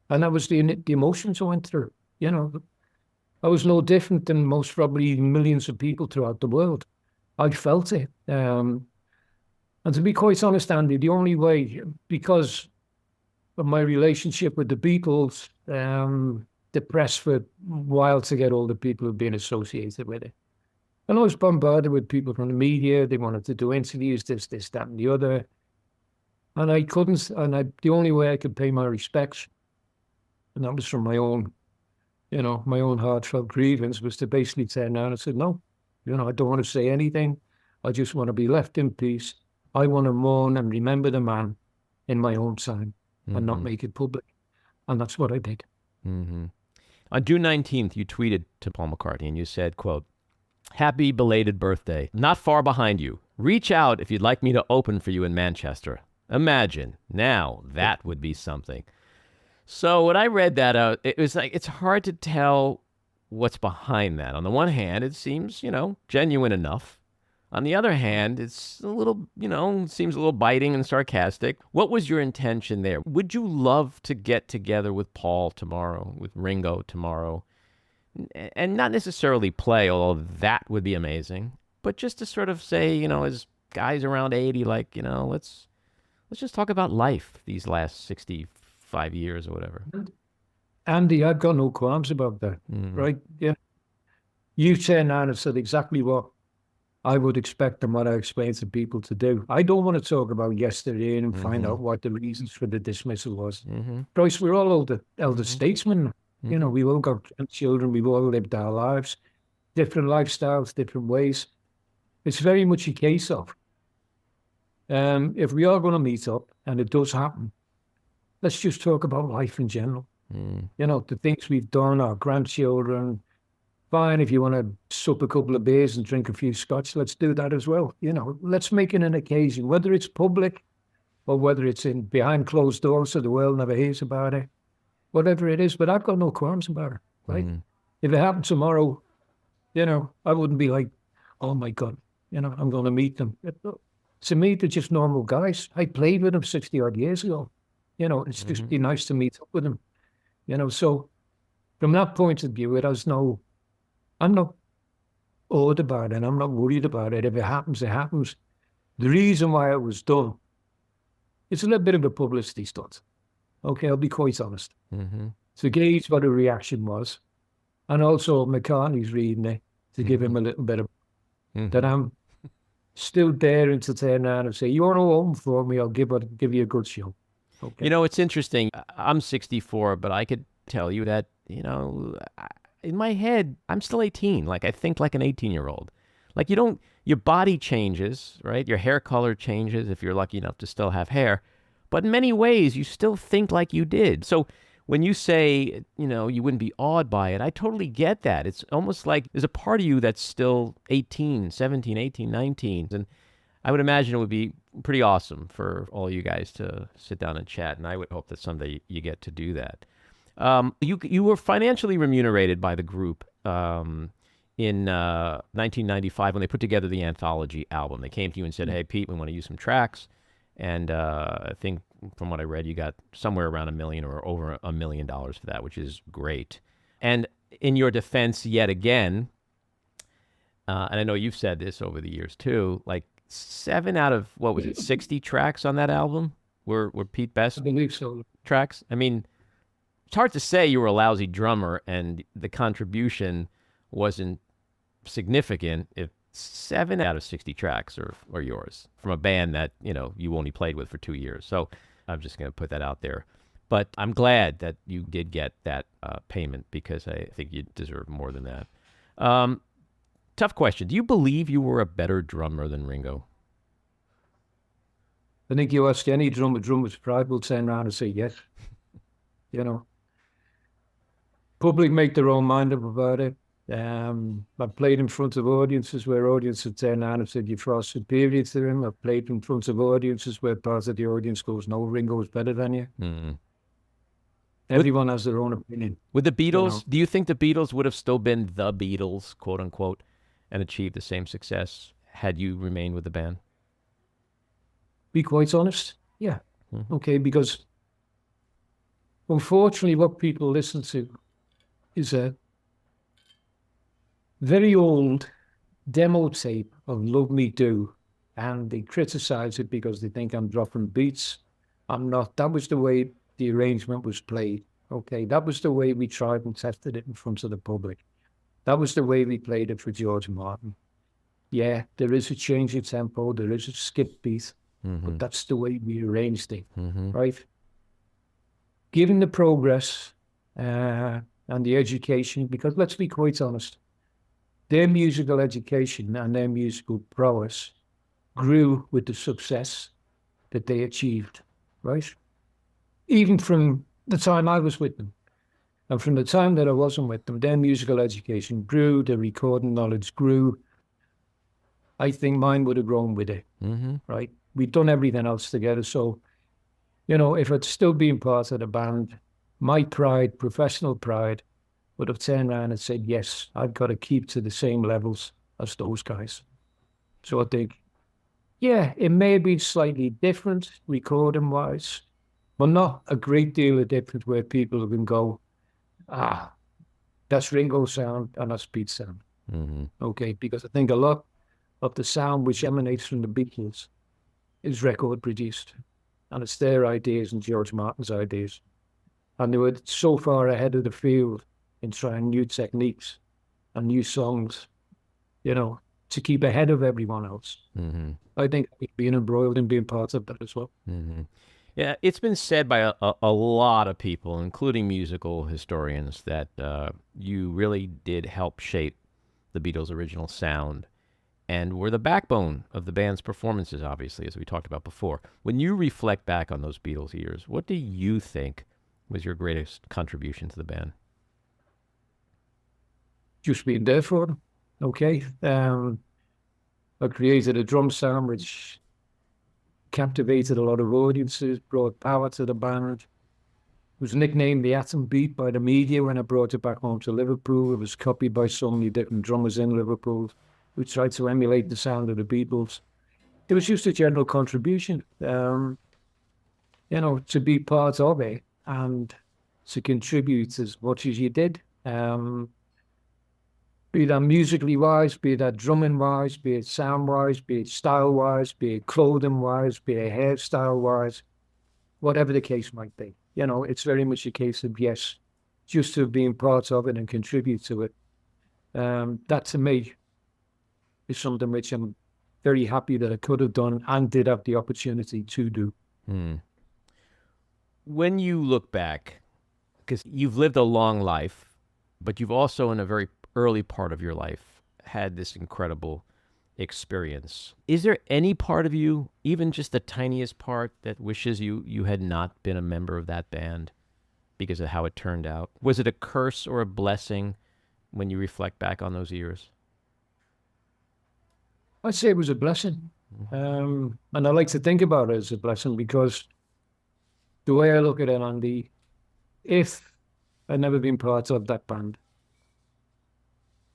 And that was the emotions I went through. I was no different than most probably millions of people throughout the world. I felt it. And to be quite honest, Andy, the only way, because of my relationship with the Beatles, the press for a while to get all the people who've been associated with it. And I was bombarded with people from the media. They wanted to do interviews, this, that, and the other. And I couldn't, the only way I could pay my respects, and that was from my own, my own heartfelt grievance, was to basically turn around and say, no, I don't want to say anything. I just want to be left in peace. I want to mourn and remember the man in my own time and not make it public. And that's what I did. On June 19th, you tweeted to Paul McCartney and you said, quote, "Happy belated birthday. Not far behind you. Reach out if you'd like me to open for you in Manchester. Imagine. Now, that would be something." So when I read that out, it was like, it's hard to tell what's behind that. On the one hand, it seems, genuine enough. On the other hand, it's a little, seems a little biting and sarcastic. What was your intention there? Would you love to get together with Paul tomorrow, with Ringo tomorrow? And not necessarily play, although that would be amazing, but just to sort of say, as guys around 80, like, let's just talk about life these last 65 years or whatever. Andy, I've got no qualms about that, right? Yeah. You turned around and said exactly what I would expect and what I explain to people to do. I don't want to talk about yesterday and find out what the reasons for the dismissal was. Bryce, we're all elder statesmen. We've all got children, we've all lived our lives, different lifestyles, different ways. It's very much a case of, if we are going to meet up, and it does happen, let's just talk about life in general. The things we've done, our grandchildren. Fine, if you want to sup a couple of beers and drink a few scotch, let's do that as well. Let's make it an occasion, whether it's public or whether it's in behind closed doors so the world never hears about it. Whatever it is, but I've got no qualms about it, right? If it happened tomorrow, I wouldn't be like, oh my God, I'm going to meet them. To me, they're just normal guys. I played with them 60 odd years ago. It's just be nice to meet up with them. So from that point of view, I'm not awed about it. I'm not worried about it. If it happens, it happens. The reason why it was done, it's a little bit of a publicity stunt. Okay, I'll be quite honest. To gauge what the reaction was. And also McCartney's reading it to give him a little bit of that I'm still daring to turn around and say, you want to home for me, I'll give you a good show. Okay. It's interesting. I'm 64, but I could tell you that, in my head, I'm still 18. Like, I think like an 18-year-old. Like, your body changes, right? Your hair color changes if you're lucky enough to still have hair. But in many ways, you still think like you did. So when you say, you wouldn't be awed by it, I totally get that. It's almost like there's a part of you that's still 18, 17, 18, 19. And I would imagine it would be pretty awesome for all you guys to sit down and chat. And I would hope that someday you get to do that. You were financially remunerated by the group in 1995 when they put together the anthology album. They came to you and said, "Hey, Pete, we want to use some tracks." And I think from what I read, you got somewhere around $1 million or over $1 million for that, which is great. And in your defense, yet again, and I know you've said this over the years too, like 7 out of, what was it, 60 tracks on that album were Pete Best I believe so. tracks? I mean, it's hard to say you were a lousy drummer and the contribution wasn't significant if 7 out of 60 tracks are yours from a band that, you only played with for 2 years. So I'm just going to put that out there. But I'm glad that you did get that payment because I think you deserve more than that. Tough question. Do you believe you were a better drummer than Ringo? I think you ask any drummer's pride will turn around and say yes. Public make their own mind up about it. I've played in front of audiences where audiences turn around and said you're far superior to him. I've played in front of audiences where part of the audience goes, no, Ringo's better than you. Mm-hmm. Everyone has their own opinion. With the Beatles, do you think the Beatles would have still been the Beatles, quote unquote, and achieved the same success had you remained with the band? Be quite honest, yeah. Mm-hmm. Okay, because unfortunately what people listen to is a very old demo tape of Love Me Do, and they criticize it because they think I'm dropping beats. I'm not. That was the way the arrangement was played. Okay, that was the way we tried and tested it in front of the public. That was the way we played it for George Martin. Yeah, there is a change in tempo, there is a skip beat, but that's the way we arranged it, right? Given the progress and the education, because let's be quite honest, their musical education and their musical prowess grew with the success that they achieved, right? Even from the time I was with them and from the time that I wasn't with them, their musical education grew, their recording knowledge grew. I think mine would have grown with it, right? We'd done everything else together. So, if I'd still been part of the band, my pride, professional pride, would have turned around and said, yes, I've got to keep to the same levels as those guys. So I think, yeah, it may be slightly different recording-wise, but not a great deal of difference where people can go, that's Ringo sound and that's Pete sound. Okay, because I think a lot of the sound which emanates from the Beatles is record produced. And it's their ideas and George Martin's ideas. And they were so far ahead of the field in trying new techniques and new songs, to keep ahead of everyone else. I think being embroiled in being part of that as well. Yeah, it's been said by a lot of people, including musical historians, that you really did help shape the Beatles' original sound and were the backbone of the band's performances, obviously, as we talked about before. When you reflect back on those Beatles years, what do you think was your greatest contribution to the band? Just being there for them. Okay. I created a drum sound which captivated a lot of audiences, brought power to the band. It was nicknamed the Atom Beat by the media when I brought it back home to Liverpool. It was copied by so many different drummers in Liverpool who tried to emulate the sound of the Beatles. It was just a general contribution, to be part of it and to contribute as much as you did. Be that musically wise, be that drumming wise, be it sound wise, be it style wise, be it clothing wise, be it hairstyle wise, whatever the case might be. It's very much a case of, yes, just to being part of it and contribute to it. That to me is something which I'm very happy that I could have done and did have the opportunity to do. When you look back, because you've lived a long life, but you've also in a very early part of your life had this incredible experience. Is there any part of you, even just the tiniest part, that wishes you had not been a member of that band? because of how it turned out? Was it a curse or a blessing when you reflect back on those years? I'd say it was a blessing. And I like to think about it as a blessing because the way I look at it, Andy, if I'd never been part of that band,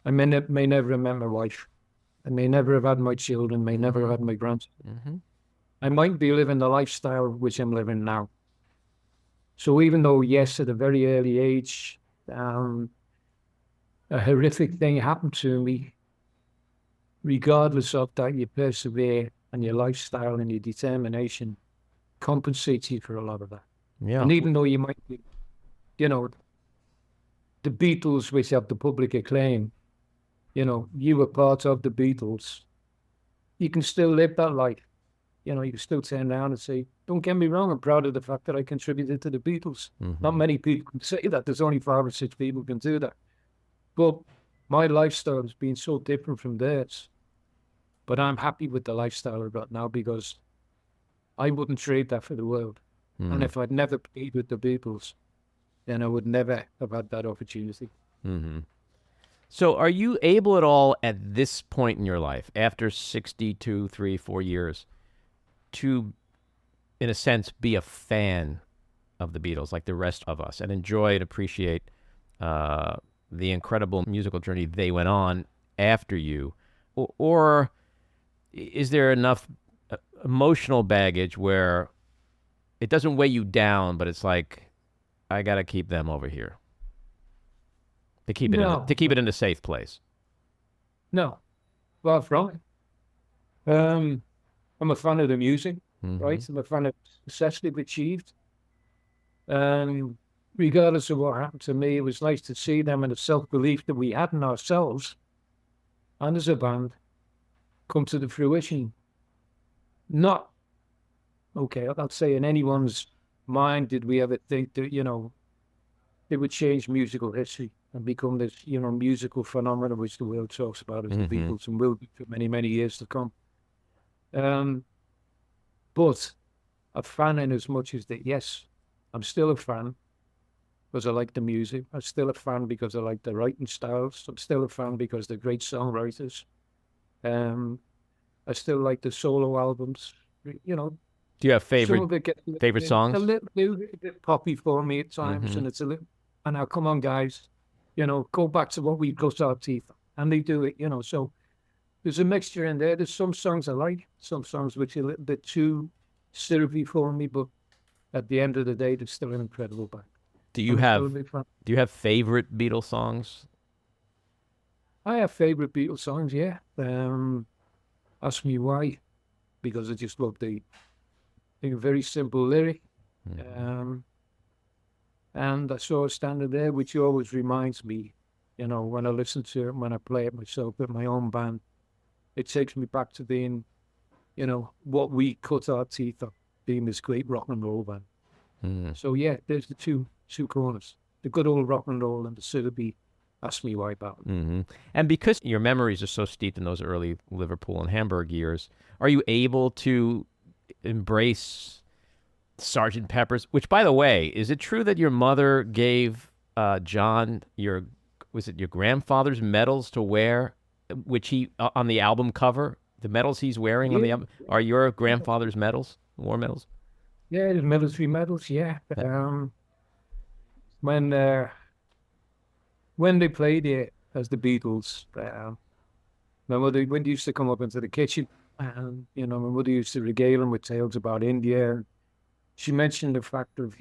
I may never have met my wife. I may never have had my children, may never have had my grandchildren. Mm-hmm. I might be living the lifestyle which I'm living now. So even though, yes, at a very early age, a horrific thing happened to me, regardless of that, you persevere and your lifestyle and your determination compensates you for a lot of that. Yeah. And even though you might be, the Beatles, which have the public acclaim, you were part of the Beatles, you can still live that life. You can still turn around and say, don't get me wrong, I'm proud of the fact that I contributed to the Beatles. Mm-hmm. Not many people can say that. There's only 5 or 6 people can do that. But my lifestyle has been so different from theirs. But I'm happy with the lifestyle I've got now because I wouldn't trade that for the world. Mm-hmm. And if I'd never played with the Beatles, then I would never have had that opportunity. Mm-hmm. So are you able at all at this point in your life, after 62, 3, 4 years, to, in a sense, be a fan of the Beatles like the rest of us and enjoy and appreciate the incredible musical journey they went on after you? Or is there enough emotional baggage where it doesn't weigh you down, but it's like, I got to keep them over here to keep it in a safe place? No, far from it. I'm a fan of the music, Mm-hmm. right? I'm a fan of the success they've achieved. Regardless of what happened to me, it was nice to see them and the self-belief that we had in ourselves and as a band come to the fruition. Not, okay, I'll say in anyone's mind did we ever think that, they would change musical history and become this, musical phenomenon which the world talks about as Mm-hmm. the Beatles and will be for many, many years to come. But a fan in as much as that, yes, I'm still a fan because I like the music. I'm still a fan because I like the writing styles. I'm still a fan because they're great songwriters. I still like the solo albums. Do you have Some of it gets favorite songs? a little bit poppy for me at times, Mm-hmm. and it's a little. And now, come on, guys, go back to what we cut our teeth, and they do it. So there's a mixture in there. There's some songs I like, some songs which are a little bit too syrupy for me, but at the end of the day, they're still an incredible band. Do you have favorite Beatles songs? I have favorite Beatles songs, yeah. Ask me why, because I just love the very simple lyric. Mm-hmm. And I saw a standard there, which always reminds me, when I listen to it, when I play it myself with my own band, it takes me back to being, what we cut our teeth on, being this great rock and roll band. Mm-hmm. So yeah, there's the two corners, the good old rock and roll and the syrupy Ask Me Why battle. Mm-hmm. And because your memories are so steeped in those early Liverpool and Hamburg years, are you able to embrace Sgt. Pepper's? Which, by the way, is it true that your mother gave John your grandfather's medals to wear, which he on the album cover? The medals he's wearing on the album are your grandfather's medals, war medals. Yeah, the military medals. Yeah. When they played it as the Beatles, my mother, when they used to come up into the kitchen, and my mother used to regale them with tales about India. She mentioned the fact of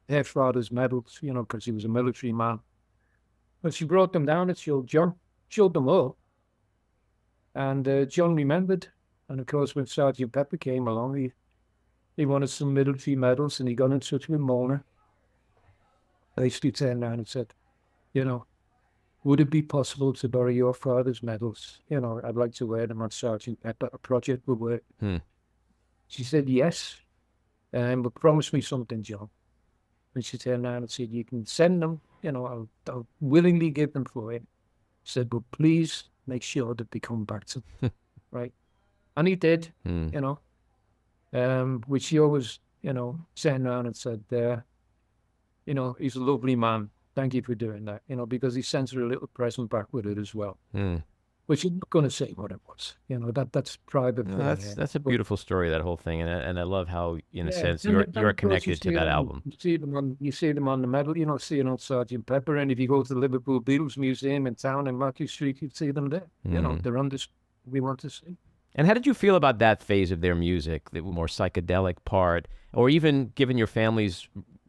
her father's medals, because he was a military man. But she brought them down and showed them all, and John remembered. And of course, when Sgt. Pepper came along, he wanted some military medals, and he got in touch with Mona. They basically turned around and said, would it be possible to borrow your father's medals? I'd like to wear them on Sgt. Pepper. A project would work. She said, yes, but promise me something, John. And she turned around and said, you can send them, I'll willingly give them for you. She said, but please make sure that they come back to them. Right? And he did, which she always, turned around and said, he's a lovely man. Thank you for doing that, because he sends her a little present back with it as well. Which I'm not going to say what it was. That's private No, thing. that's a beautiful story, that whole thing, and I love how, in a Yeah, sense, and you're of course connected to that album. you see them on the medal, seeing on Sergeant Pepper, and if you go to the Liverpool Beatles Museum in town in Matty Street, you'd see them there. They're on this we want to see. And how did you feel about that phase of their music, the more psychedelic part, or even given your family's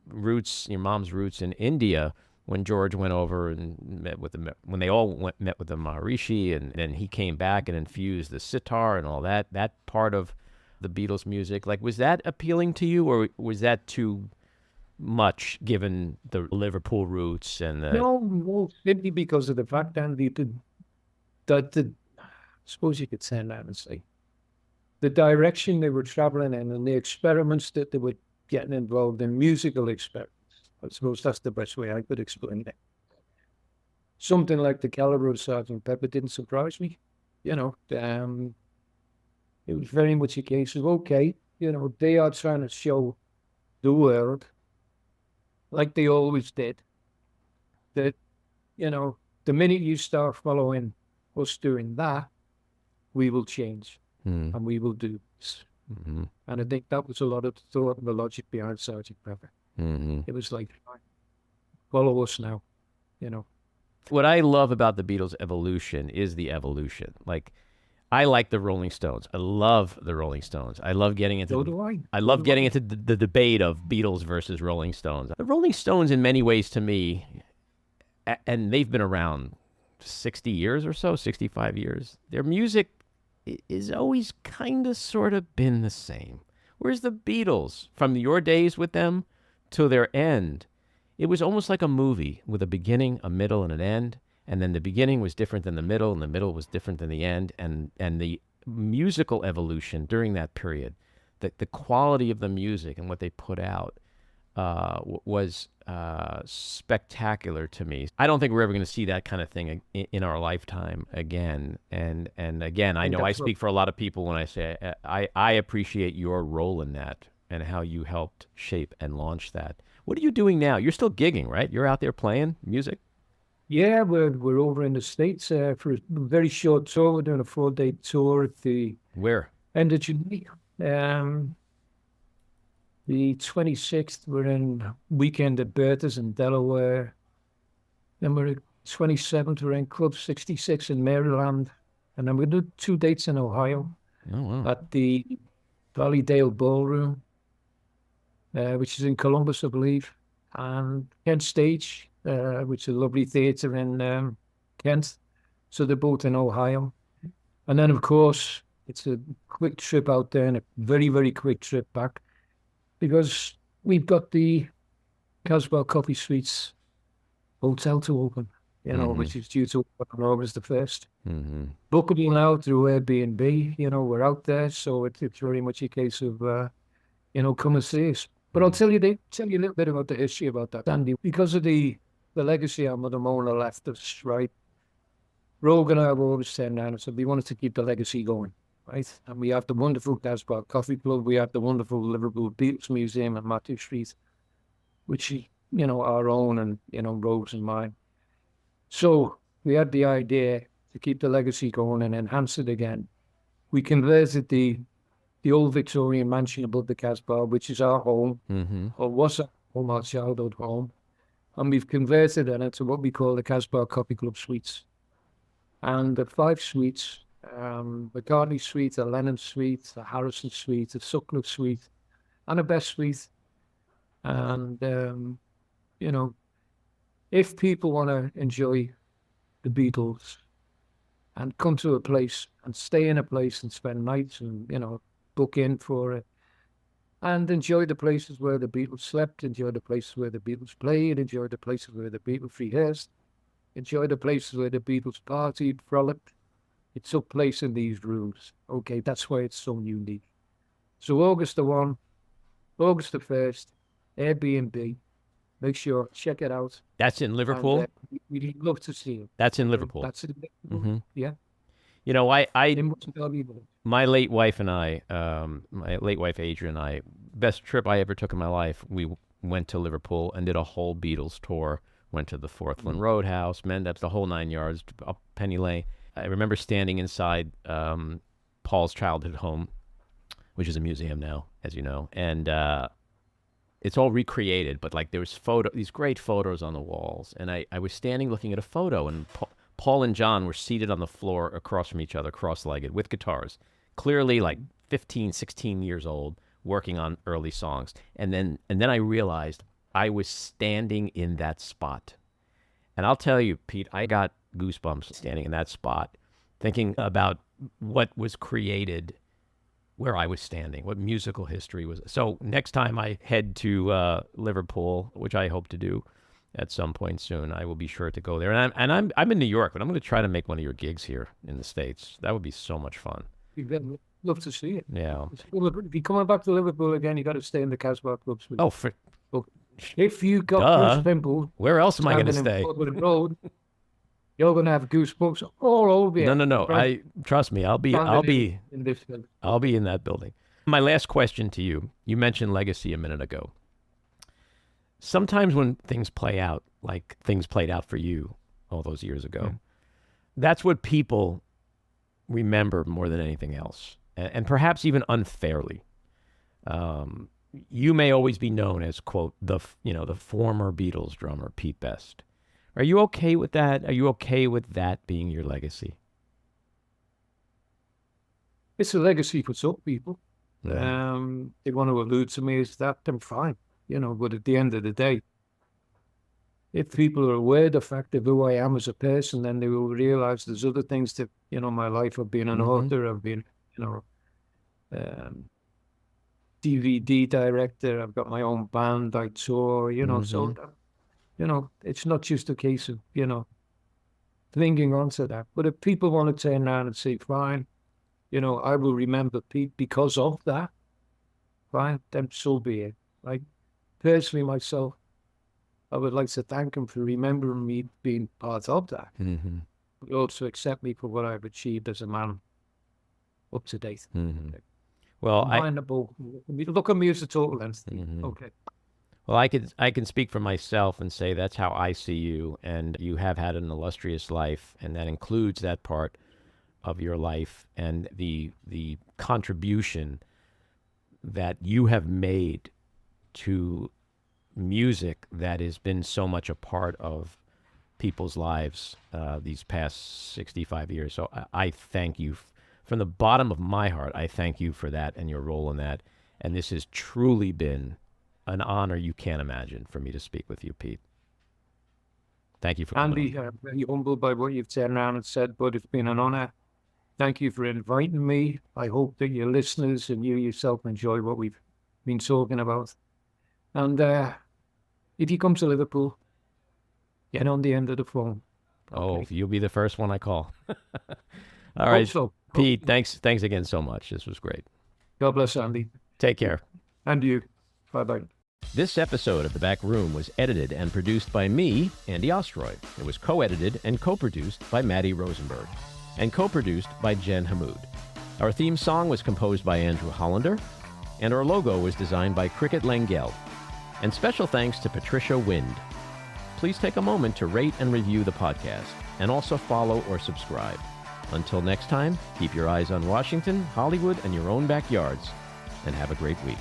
roots, your mom's roots in India, when George went over and met with when they all met with the Maharishi, and then he came back and infused the sitar and all that part of the Beatles music, like, was that appealing to you, or was that too much given the Liverpool roots and the... No, simply because of the fact that I suppose you could say that and say the direction they were traveling in and the experiments that they were getting involved in, musical experiments. I suppose that's the best way I could explain it. Something like the caliber of Sergeant Pepper didn't surprise me. It was very much a case of, okay, they are trying to show the world, like they always did, that, the minute you start following us doing that, we will change and we will do this. And I think that was a lot of the thought and the logic behind Sergeant Pepper. It was like, follow us now, What I love about the Beatles' evolution is the evolution. Like, I like the Rolling Stones. I love the Rolling Stones. I love getting into the debate of Beatles versus Rolling Stones. The Rolling Stones, in many ways, to me, and they've been around 60 years or so, 65 years, their music is always kind of sort of been the same. Whereas the Beatles, from your days with them to their end, it was almost like a movie with a beginning, a middle, and an end. And then the beginning was different than the middle, and the middle was different than the end. And the musical evolution during that period, the quality of the music and what they put out was spectacular to me. I don't think we're ever going to see that kind of thing in our lifetime again. And again, I know I speak for a lot of people when I say I appreciate your role in that and how you helped shape and launch that. What are you doing now? You're still gigging, right? You're out there playing music? Yeah, we're over in the States for a very short tour. We're doing a 4-day tour at the Where? end of July. The 26th, we're in weekend at Bertha's in Delaware. Then we're at 27th, we're in Club 66 in Maryland. And then we're going to do 2 dates in Ohio at the Valleydale Ballroom, which is in Columbus, I believe, and Kent Stage, which is a lovely theatre in Kent. So they're both in Ohio. And then, of course, it's a quick trip out there and a very, very quick trip back, because we've got the Casbah Coffee Suites Hotel to open, which is due to open on August the 1st. Bookable now through Airbnb. We're out there, so it's very much a case of, come and see us. But I'll tell you a little bit about the history about that, Andy. Because of the legacy our mother Mona left us, right? Rogue and I have always said now, so we wanted to keep the legacy going, right? And we have the wonderful Casbah Coffee Club. We have the wonderful Liverpool Beatles Museum in Matty Street, which, our own and, Rogue's and mine. So we had the idea to keep the legacy going and enhance it again. We converted the old Victorian mansion above the Casbah, which is our home, or was our home, our childhood home. And we've converted it into what we call the Casbah Coffee Club Suites. And the 5 suites, the McCartney Suite, the Lennon Suite, the Harrison Suite, the Sutcliffe Suite, and a Best Suite. And, if people want to enjoy the Beatles and come to a place and stay in a place and spend nights and, book in for it and enjoy the places where the Beatles slept, enjoy the places where the Beatles played, enjoy the places where the Beatles rehearsed, enjoy the places where the Beatles partied, frolicked. It took place in these rooms. Okay, that's why it's so unique. So August the 1, August the 1st, Airbnb. Make sure, check it out. That's in Liverpool? And, we'd love to see it. That's in Liverpool? That's in Liverpool, yeah. My late wife and I, my late wife Adrian and I, best trip I ever took in my life, we went to Liverpool and did a whole Beatles tour. Went to the Forthland Roadhouse, Mendeps, the whole 9 yards, up Penny Lane. I remember standing inside Paul's childhood home, which is a museum now, as you know, and it's all recreated. But like there was these great photos on the walls, and I was standing looking at a photo, and Paul and John were seated on the floor across from each other, cross-legged, with guitars, clearly like 15, 16 years old, working on early songs. And then I realized I was standing in that spot. And I'll tell you, Pete, I got goosebumps standing in that spot, thinking about what was created where I was standing, what musical history was. So next time I head to Liverpool, which I hope to do at some point soon, I will be sure to go there. And I'm in New York, but I'm going to try to make one of your gigs here in the States. That would be so much fun. You'd love to see it. Yeah. If you're coming back to Liverpool again, you got to stay in the Casbah clubs. Oh, for... If you got Bruce Pimple, where else am I going to stay? Road, you're going to have goosebumps all over you. No. Right? Trust me. I'll be in that building. My last question to you. You mentioned legacy a minute ago. Sometimes when things play out, like things played out for you all those years ago, that's what people remember more than anything else, and perhaps even unfairly. You may always be known as, quote, the former Beatles drummer, Pete Best. Are you okay with that? Are you okay with that being your legacy? It's a legacy for some people. Yeah. They want to allude to me as that, then fine. But at the end of the day, if people are aware of the fact of who I am as a person, then they will realize there's other things that, my life. I've been an author, I've been, DVD director, I've got my own band, I tour, so, it's not just a case of, clinging on to that. But if people want to turn around and say, fine, I will remember Pete because of that, fine, then so be it. Like, personally, myself, I would like to thank him for remembering me being part of that, but also accept me for what I've achieved as a man up to date. Well, look at me as a total entity. Okay. Well, I can speak for myself and say that's how I see you, and you have had an illustrious life, and that includes that part of your life and the contribution that you have made to music that has been so much a part of people's lives these past 65 years. So I thank you from the bottom of my heart. I thank you for that and your role in that. And this has truly been an honor you can't imagine for me to speak with you, Pete. Thank you for coming. Andy, very humbled by what you've turned around and said, but it's been an honor. Thank you for inviting me. I hope that your listeners and you yourself enjoy what we've been talking about. And if you come to Liverpool, get on the end of the phone. Okay. Oh, you'll be the first one I call. All right. So. Pete, thanks again so much. This was great. God bless, Andy. Take care. And you. Bye-bye. This episode of The Back Room was edited and produced by me, Andy Ostroy. It was co-edited and co-produced by Matty Rosenberg and co-produced by Jen Hammoud. Our theme song was composed by Andrew Hollander, and our logo was designed by Cricket Langell. And special thanks to Patricia Wind. Please take a moment to rate and review the podcast, and also follow or subscribe. Until next time, keep your eyes on Washington, Hollywood, and your own backyards, and have a great week.